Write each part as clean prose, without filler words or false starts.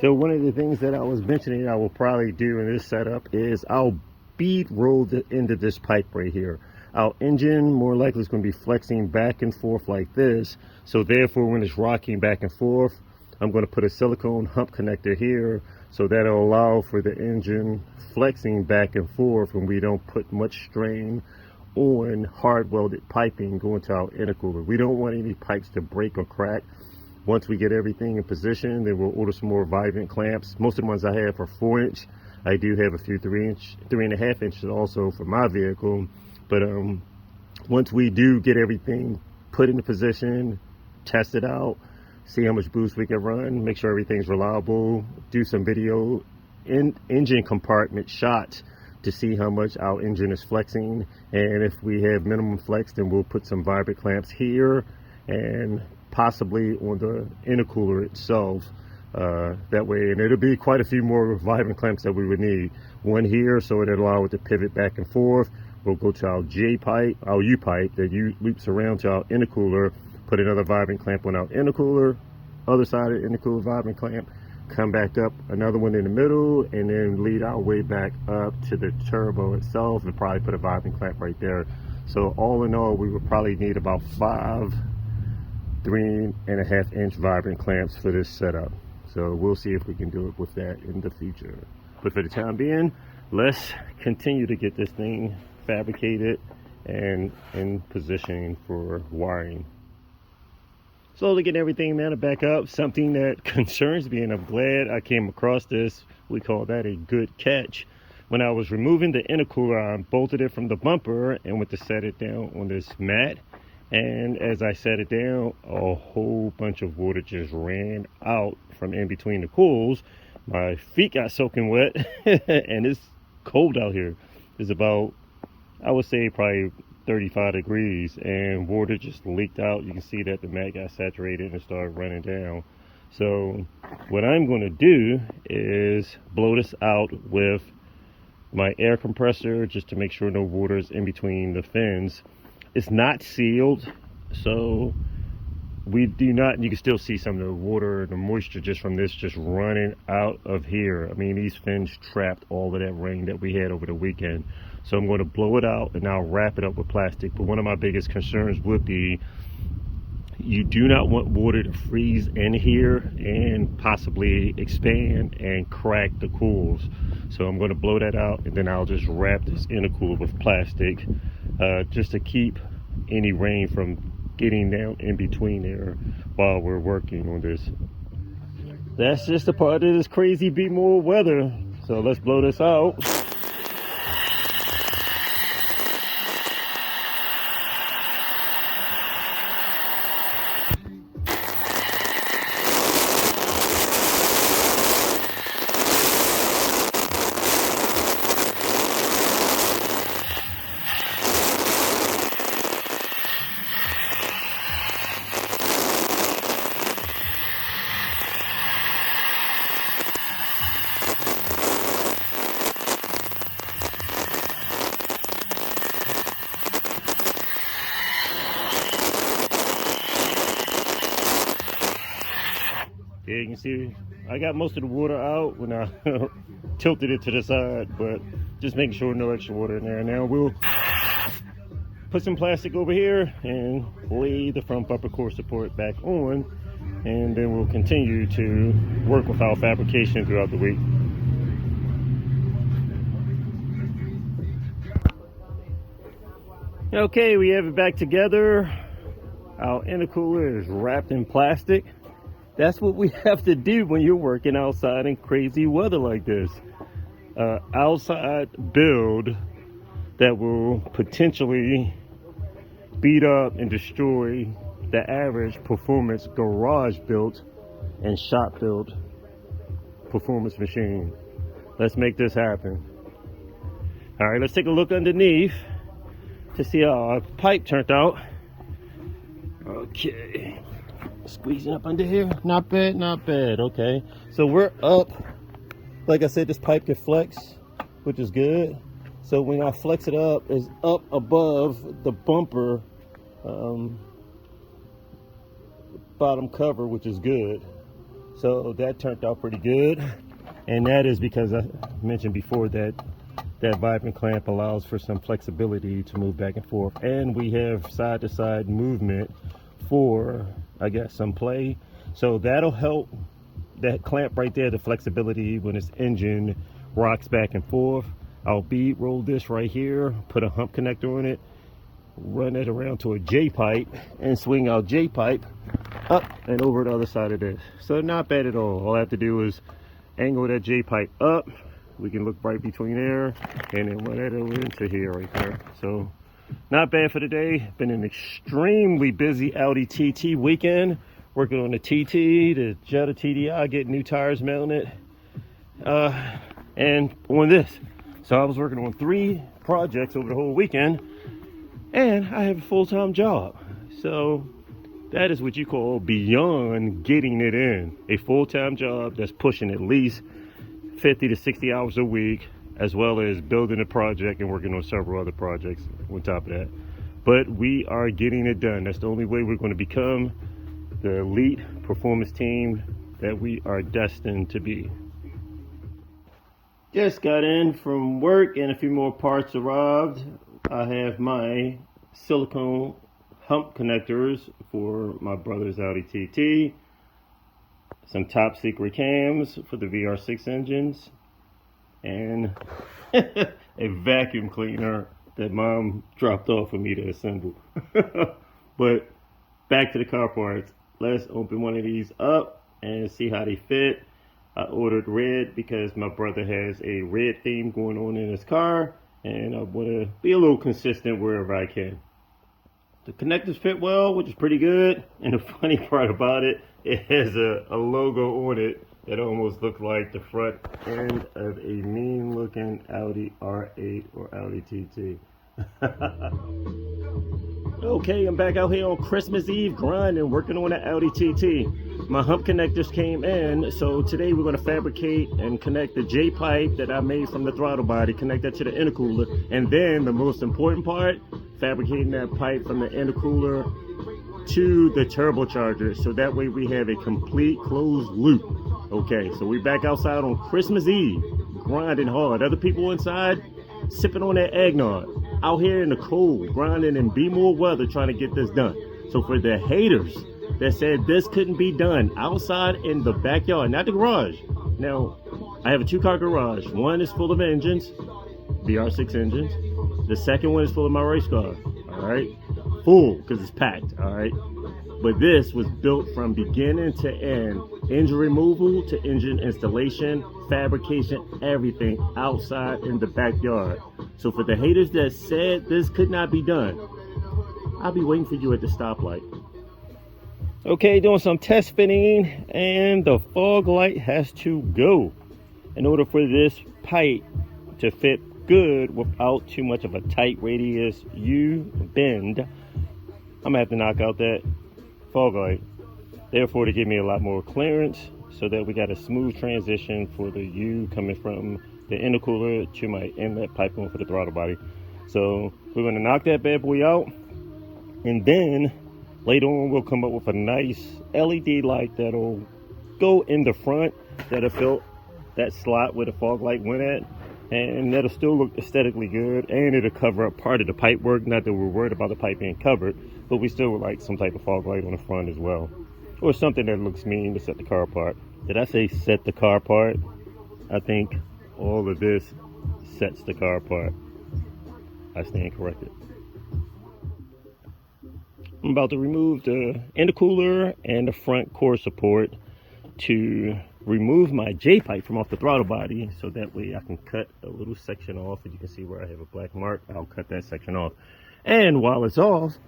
So one of the things that I was mentioning I will probably do in this setup is I'll bead roll the end of this pipe right here. Our engine more likely is going to be flexing back and forth like this. So therefore, when it's rocking back and forth, I'm going to put a silicone hump connector here, so that'll allow for the engine flexing back and forth, and we don't put much strain on hard welded piping going to our intercooler. We don't want any pipes to break or crack. Once we get everything in position, then we'll order some more vibrant clamps. Most of the ones I have are 4-inch. I do have a few 3-inch, 3.5 inches also for my vehicle. But once we do get everything put into position, test it out, see how much boost we can run, make sure everything's reliable, do some video engine compartment shots to see how much our engine is flexing. And if we have minimum flex, then we'll put some vibrant clamps here and possibly on the intercooler itself. That way, and it'll be quite a few more vibrant clamps that we would need. One here so it'll allow it to pivot back and forth. We'll go to our J pipe, our U pipe that loops around to our intercooler, put another vibrant clamp on our intercooler, other side of the intercooler vibrant clamp, come back up, another one in the middle, and then lead our way back up to the turbo itself and probably put a vibrant clamp right there. So all in all, we would probably need about 5 3.5-inch vibrant clamps for this setup. So we'll see if we can do it with that in the future. But for the time being, let's continue to get this thing fabricated and in position for wiring. Slowly getting everything mounted back up. Something that concerns me, and I'm glad I came across this, we call that a good catch. When I was removing the intercooler, I bolted it from the bumper and went to set it down on this mat. And as I set it down, a whole bunch of water just ran out from in between the coils. My feet got soaking wet and it's cold out here. It's about, I would say, probably 35 degrees, and water just leaked out. You can see that the mat got saturated and started running down. So what I'm going to do is blow this out with my air compressor just to make sure no water is in between the fins. It's not sealed, so we do not, you can still see some of the water, the moisture just from this just running out of here. I mean, these fins trapped all of that rain that we had over the weekend. So I'm going to blow it out and I'll wrap it up with plastic. But one of my biggest concerns would be, you do not want water to freeze in here and possibly expand and crack the coils. So I'm going to blow that out, and then I'll just wrap this intercooler with plastic just to keep any rain from getting down in between there while we're working on this. That's just a part of this crazy be more weather. So let's blow this out. Yeah, you can see I got most of the water out when I tilted it to the side, but just making sure no extra water in there. Now we'll put some plastic over here and lay the front bumper core support back on, and then we'll continue to work with our fabrication throughout the week. Okay, we have it back together. Our intercooler is wrapped in plastic. That's what we have to do when you're working outside in crazy weather like this. Outside build that will potentially beat up and destroy the average performance garage built and shop built performance machine. Let's make this happen. All right, let's take a look underneath to see how our pipe turned out. Okay. Squeezing up under here, not bad, not bad. Okay, so we're up. Like I said, this pipe can flex, which is good. So when I flex it up, it's up above the bumper bottom cover, which is good. So that turned out pretty good. And that is because I mentioned before that that vibrant clamp allows for some flexibility to move back and forth. And we have side to side movement for, I guess, some play. So that'll help. That clamp right there, the flexibility when this engine rocks back and forth. I'll bead roll this right here, put a hump connector on it, run it around to a J-pipe, and swing our J-pipe up and over the other side of this. So not bad at all. All I have to do is angle that J-pipe up. We can look right between there, and then run it over into here right there. So not bad for the day. Been an extremely busy Audi TT weekend. Working on the TT, the Jetta TDI, getting new tires mounted, and on this. So I was working on 3 projects over the whole weekend, and I have a full-time job. So that is what you call beyond getting it in. A full-time job that's pushing at least 50 to 60 hours a week, as well as building a project and working on several other projects on top of that. But we are getting it done. That's the only way we're going to become the elite performance team that we are destined to be. Just got in from work and a few more parts arrived. I have my silicone hump connectors for my brother's Audi TT, some top secret cams for the VR6 engines, and a vacuum cleaner that mom dropped off for me to assemble. But back to the car parts. Let's open one of these up and see how they fit. I ordered red because my brother has a red theme going on in his car, and I want to be a little consistent wherever I can. The connectors fit well, which is pretty good. And the funny part about it, it has a logo on it that almost looks like the front end of a mean looking Audi R8 or Audi TT. Okay, I'm back out here on Christmas Eve grinding, working on the Audi TT. My hump connectors came in, so today we're going to fabricate and connect the J-pipe that I made from the throttle body, connect that to the intercooler, and then the most important part, fabricating that pipe from the intercooler to the turbocharger, so that way we have a complete closed loop. Okay, so we're back outside on Christmas Eve, grinding hard. Other people inside sipping on that eggnog, out here in the cold, grinding in B-more weather, trying to get this done. So for the haters that said this couldn't be done outside in the backyard, not the garage. Now, I have a 2-car garage. One is full of engines, VR6 engines. The second one is full of my race car, all right? Full, because it's packed, all right? But this was built from beginning to end. Engine removal to engine installation, fabrication, everything outside in the backyard. So for the haters that said this could not be done, I'll be waiting for you at the stoplight. Okay, doing some test fitting, and the fog light has to go. In order for this pipe to fit good without too much of a tight radius U-bend, I'm gonna have to knock out that fog light. Therefore, to give me a lot more clearance, so that we got a smooth transition for the U coming from the intercooler to my inlet pipe on for the throttle body. So we're gonna knock that bad boy out, and then later on we'll come up with a nice LED light that'll go in the front, that'll fill that slot where the fog light went at, and that'll still look aesthetically good, and it'll cover up part of the pipe work. Not that we're worried about the pipe being covered, but we still would like some type of fog light on the front as well, or something that looks mean to set the car apart. Did I say set the car apart? I think all of this sets the car apart. I stand corrected. I'm about to remove the intercooler and the front core support to remove my J-pipe from off the throttle body, so that way I can cut a little section off. As you can see where I have a black mark, I'll cut that section off. And while it's off,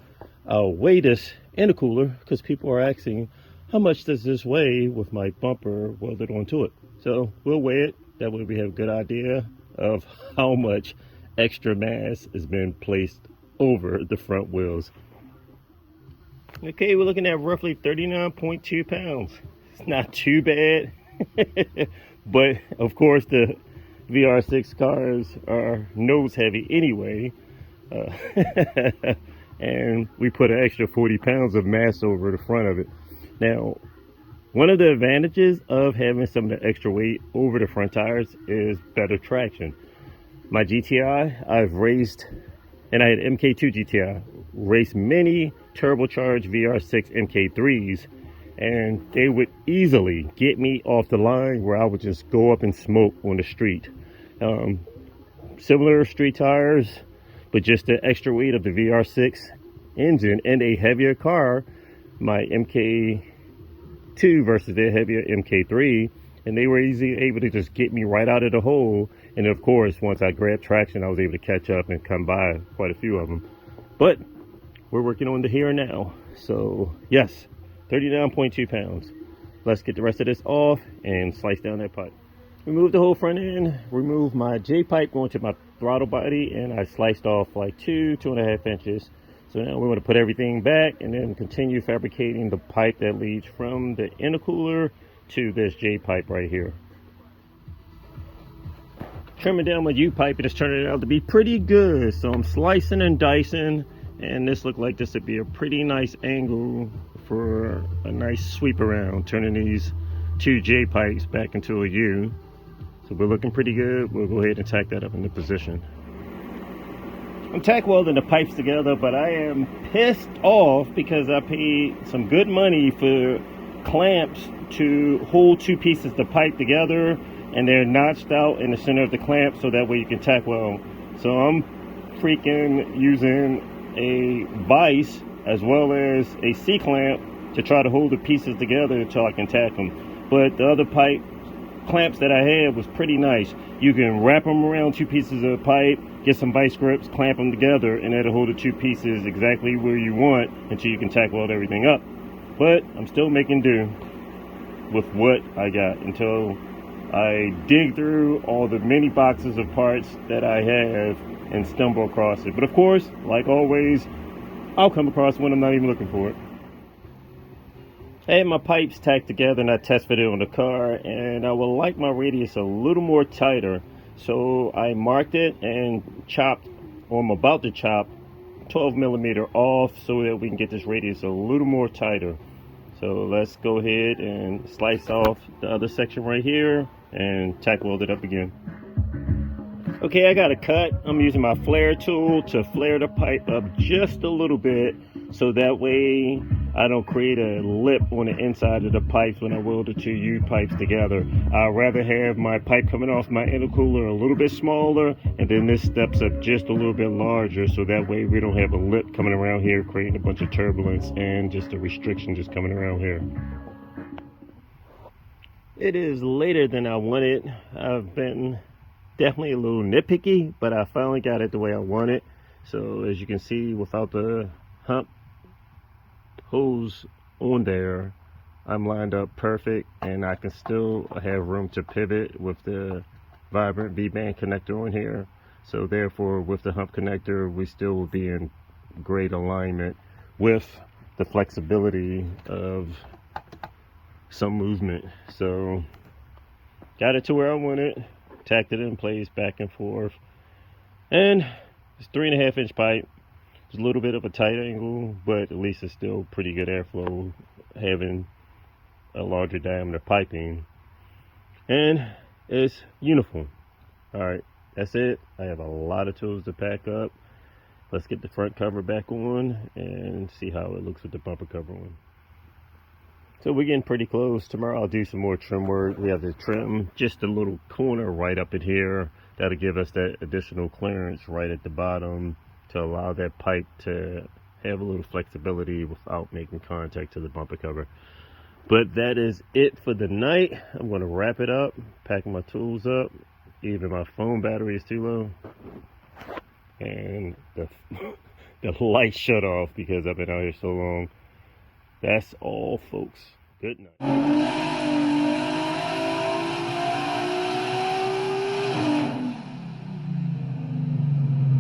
I'll weigh this intercooler, because people are asking, how much does this weigh with my bumper welded onto it? So we'll weigh it. That way we have a good idea of how much extra mass has been placed over the front wheels. Okay, we're looking at roughly 39.2 pounds. It's not too bad. But of course the VR6 cars are nose heavy anyway. And we put an extra 40 pounds of mass over the front of it. Now, One of the advantages of having some of the extra weight over the front tires is better traction. My GTI, I've raced, and I had MK2 GTI, raced many turbocharged VR6 MK3s, and they would easily get me off the line where I would just go up in smoke on the street. Similar street tires, but just the extra weight of the VR6 engine and a heavier car, my MK2 versus their heavier MK3, and they were easily able to just get me right out of the hole. And of course, once I grabbed traction, I was able to catch up and come by quite a few of them. But we're working on the here and now. So yes, 39.2 pounds. Let's get the rest of this off and slice down that pipe. Remove the whole front end, remove my J pipe going to my throttle body, and I sliced off like 2.5 inches. So now we're going to put everything back and then continue fabricating the pipe that leads from the intercooler to this J pipe right here. Trimming down my U pipe, and it's turning out to be pretty good. So I'm slicing and dicing, and this looked like this would be a pretty nice angle for a nice sweep around, turning these two J pipes back into a U. So we're looking pretty good. We'll go ahead and tack that up into position. I'm tack welding the pipes together, but I am pissed off because I paid some good money for clamps to hold two pieces of pipe together, and they're notched out in the center of the clamp so that way you can tack weld. So I'm freaking using a vise as well as a C-clamp to try to hold the pieces together until I can tack them. But the other pipe clamps that I had was pretty nice. You can wrap them around two pieces of pipe, get some vice grips, clamp them together, and that'll hold the two pieces exactly where you want until you can tack weld everything up. But I'm still making do with what I got until I dig through all the many boxes of parts that I have and stumble across it. But of course, like always, I'll come across when I'm not even looking for it. I had my pipes tacked together and I test fitted on the car, and I would like my radius a little more tighter. So I marked it and chopped, or I'm about to chop, 12 millimeter off so that we can get this radius a little more tighter. So let's go ahead and slice off the other section right here and tack weld it up again. Okay, I got a cut. I'm using my flare tool to flare the pipe up just a little bit so that way I don't create a lip on the inside of the pipes when I weld the two U pipes together. I'd rather have my pipe coming off my intercooler a little bit smaller, and then this steps up just a little bit larger so that way we don't have a lip coming around here creating a bunch of turbulence and just a restriction just coming around here. It is later than I wanted. I've been definitely a little nitpicky, but I finally got it the way I want it. So as you can see, without the hump hose on there, I'm lined up perfect, and I can still have room to pivot with the vibrant V-band connector on here. So therefore, with the hump connector, we still will be in great alignment with the flexibility of some movement. So got it to where I want it, tacked it in place back and forth, and it's 3.5 inch pipe. It's a little bit of a tight angle, but at least it's still pretty good airflow having a larger diameter piping, and it's uniform. All right, that's it. I have a lot of tools to pack up. Let's get the front cover back on and see how it looks with the bumper cover on. So we're getting pretty close. Tomorrow I'll do some more trim work. We have to trim just a little corner right up in here. That'll give us that additional clearance right at the bottom to allow that pipe to have a little flexibility without making contact to the bumper cover. But that is it for the night. I'm going to wrap it up, packing my tools up. Even my phone battery is too low, and the light shut off because I've been out here so long. That's all, folks. Good night.